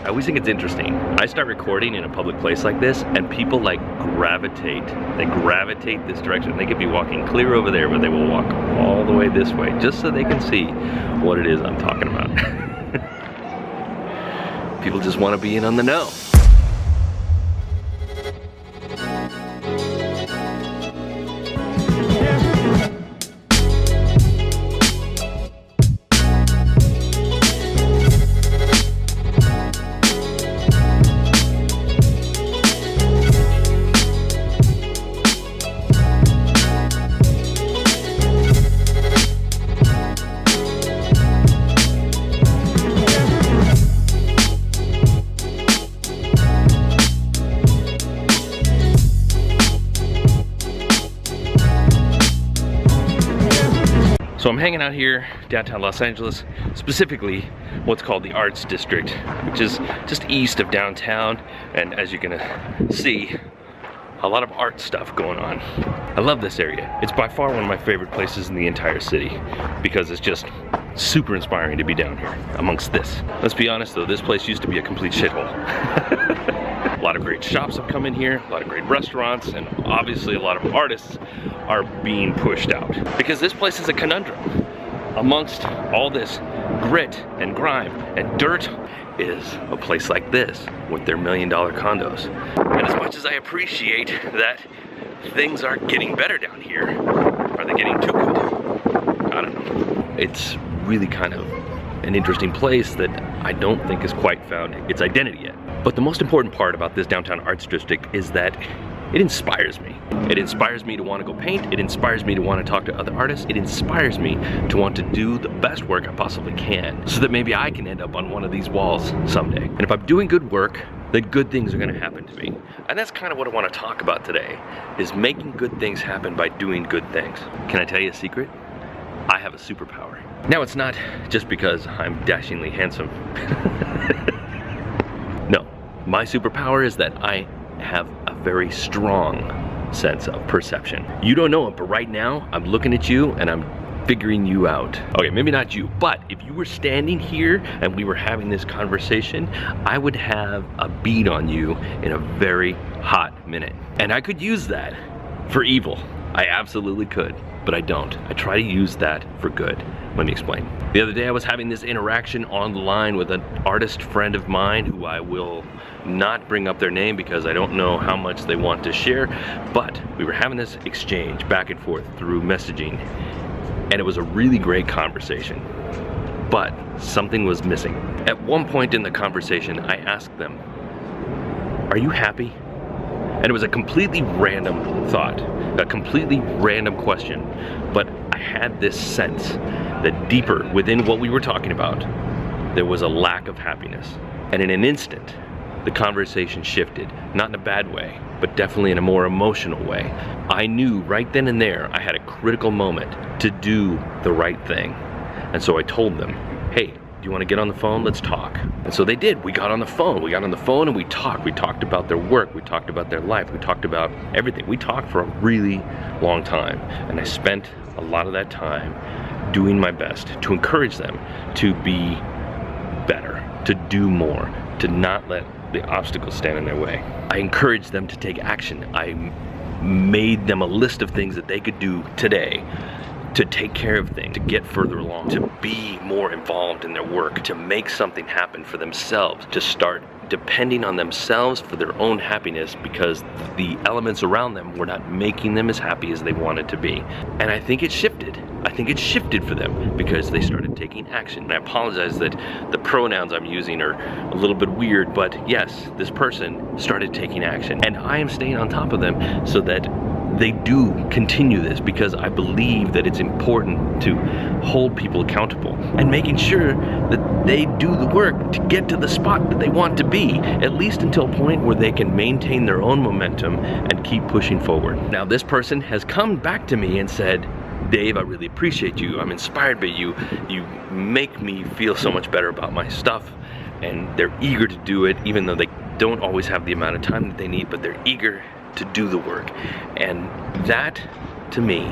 I always think it's interesting. I start recording in a public place like this and people like gravitate. They gravitate this direction. They could be walking clear over there, but they will walk all the way this way just so they can see what it is I'm talking about. People just want to be in on the know. So I'm hanging out here downtown Los Angeles, specifically what's called the Arts District, which is just east of downtown, and as you're gonna see, a lot of art stuff going on. I love this area. It's by far one of my favorite places in the entire city because it's just super inspiring to be down here amongst this. Let's be honest though, this place used to be a complete shithole. A lot of great shops have come in here, a lot of great restaurants, and obviously a lot of artists are being pushed out. Because this place is a conundrum. Amongst all this grit and grime and dirt is a place like this with their $1 million condos. And as much as I appreciate that things are getting better down here, are they getting too good? I don't know. It's really kind of an interesting place that I don't think has quite found its identity yet. But the most important part about this downtown arts district is that it inspires me. It inspires me to want to go paint. It inspires me to want to talk to other artists. It inspires me to want to do the best work I possibly can so that maybe I can end up on one of these walls someday. And if I'm doing good work, then good things are going to happen to me. And that's kind of what I want to talk about today, is making good things happen by doing good things. Can I tell you a secret? I have a superpower. Now, it's not just because I'm dashingly handsome. No, my superpower is that I have a very strong sense of perception. You don't know it, but right now I'm looking at you and I'm figuring you out. Okay, maybe not you, but if you were standing here and we were having this conversation, I would have a bead on you in a very hot minute. And I could use that for evil. I absolutely could, but I don't. I try to use that for good. Let me explain. The other day I was having this interaction on the line with an artist friend of mine who I will not bring up their name because I don't know how much they want to share, but we were having this exchange back and forth through messaging, and it was a really great conversation, but something was missing. At one point in the conversation, I asked them, "Are you happy?" And it was a completely random thought, a completely random question, but I had this sense that deeper within what we were talking about, there was a lack of happiness. And in an instant, the conversation shifted, not in a bad way, but definitely in a more emotional way. I knew right then and there I had a critical moment to do the right thing. And so I told them, "Hey, do you want to get on the phone? Let's talk." And so they did. We got on the phone. We got on the phone and we talked. We talked about their work. We talked about their life. We talked about everything. We talked for a really long time. And I spent a lot of that time doing my best to encourage them to be better, to do more, to not let the obstacles stand in their way. I encouraged them to take action. I made them a list of things that they could do today to take care of things, to get further along, to be more involved in their work, to make something happen for themselves, to start depending on themselves for their own happiness because the elements around them were not making them as happy as they wanted to be. And I think it shifted. I think it shifted for them because they started taking action. And I apologize that the pronouns I'm using are a little bit weird, but yes, this person started taking action. And I am staying on top of them so that they do continue this because I believe that it's important to hold people accountable and making sure that they do the work to get to the spot that they want to be, at least until a point where they can maintain their own momentum and keep pushing forward. Now, this person has come back to me and said, "Dave, I really appreciate you. I'm inspired by you. You make me feel so much better about my stuff." And they're eager to do it, even though they don't always have the amount of time that they need, but they're eager to do the work. And that, to me,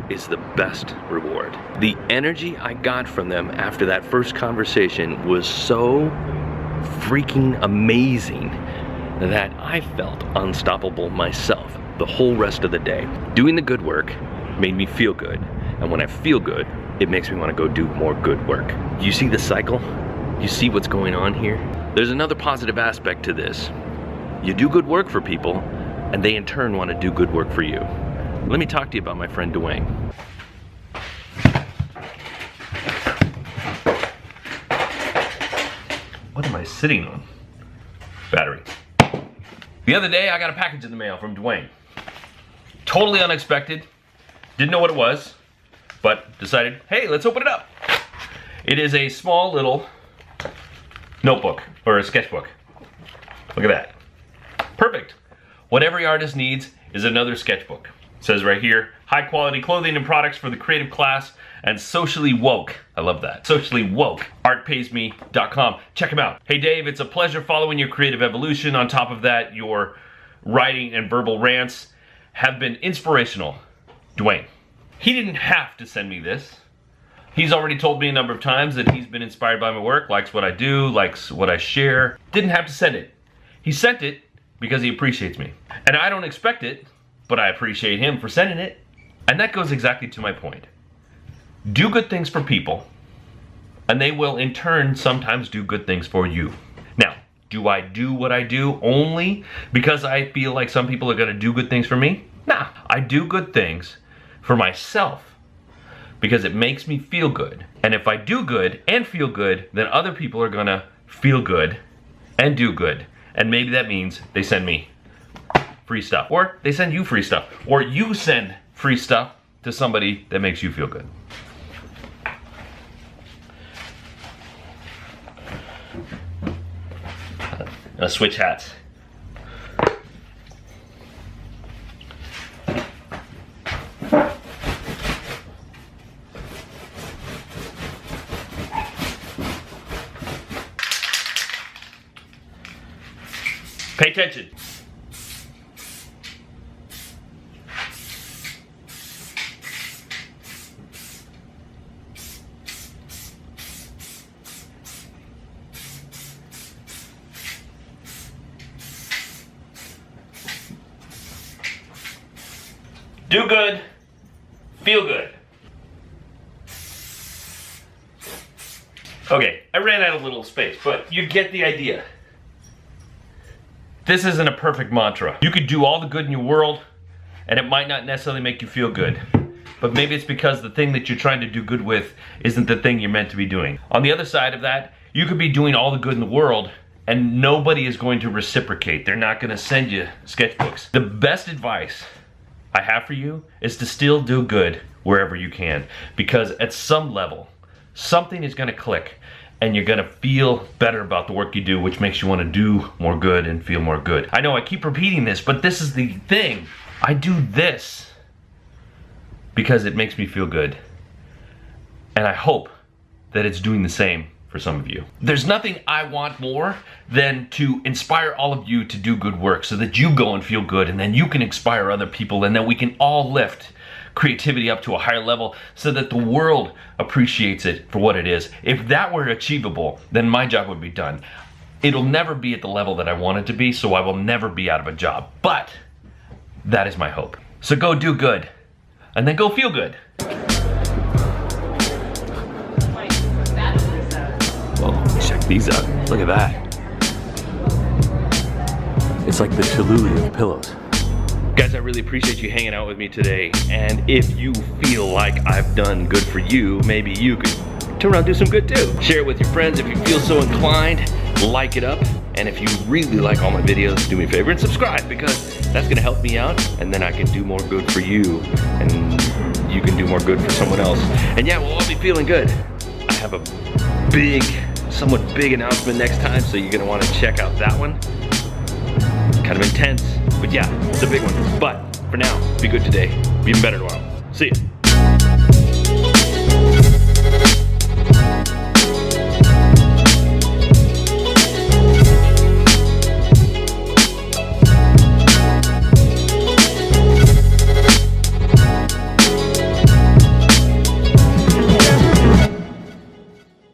is the best reward. The energy I got from them after that first conversation was so freaking amazing that I felt unstoppable myself the whole rest of the day. Doing the good work made me feel good, and when I feel good, it makes me want to go do more good work. You see the cycle? You see what's going on here? There's another positive aspect to this. You do good work for people, and they in turn want to do good work for you. Let me talk to you about my friend Dwayne. What am I sitting on? Battery. The other day I got a package in the mail from Dwayne. Totally unexpected. Didn't know what it was, but decided, hey, let's open it up. It is a small little notebook, or a sketchbook. Look at that. Perfect. What every artist needs is another sketchbook. It says right here, high quality clothing and products for the creative class and socially woke. I love that. Socially woke. Artpaysme.com. Check them out. Hey Dave, it's a pleasure following your creative evolution. On top of that, your writing and verbal rants have been inspirational. Dwayne. He didn't have to send me this. He's already told me a number of times that he's been inspired by my work, likes what I do, likes what I share. Didn't have to send it. He sent it because he appreciates me. And I don't expect it, but I appreciate him for sending it. And that goes exactly to my point. Do good things for people, and they will in turn sometimes do good things for you. Now, do I do what I do only because I feel like some people are gonna do good things for me? Nah, I do good things for myself because it makes me feel good. And if I do good and feel good, then other people are gonna feel good and do good. And maybe that means they send me free stuff, or they send you free stuff, or you send free stuff to somebody that makes you feel good. Switch hats. Pay attention. Do good, feel good. Okay, I ran out of little space, but you get the idea. This isn't a perfect mantra. You could do all the good in your world, and it might not necessarily make you feel good. But maybe it's because the thing that you're trying to do good with isn't the thing you're meant to be doing. On the other side of that, you could be doing all the good in the world, and nobody is going to reciprocate. They're not gonna send you sketchbooks. The best advice I have for you is to still do good wherever you can, because at some level, something is gonna click and you're gonna feel better about the work you do, which makes you wanna do more good and feel more good. I know I keep repeating this, but this is the thing. I do this because it makes me feel good. And I hope that it's doing the same for some of you. There's nothing I want more than to inspire all of you to do good work so that you go and feel good, and then you can inspire other people, and then we can all lift creativity up to a higher level so that the world appreciates it for what it is. If that were achievable, then my job would be done. It'll never be at the level that I want it to be, so I will never be out of a job. But that is my hope. So go do good, and then go feel good. Whoa, check these out. Look at that. It's like the Cholula of pillows. Guys, I really appreciate you hanging out with me today. And if you feel like I've done good for you, maybe you could turn around and do some good too. Share it with your friends if you feel so inclined. Like it up. And if you really like all my videos, do me a favor and subscribe, because that's gonna help me out, and then I can do more good for you, and you can do more good for someone else. And yeah, we'll all be feeling good. I have a big, somewhat big announcement next time, so you're gonna wanna check out that one. Kind of intense, but yeah, it's a big one. But for now, be good today, be even better tomorrow. See ya.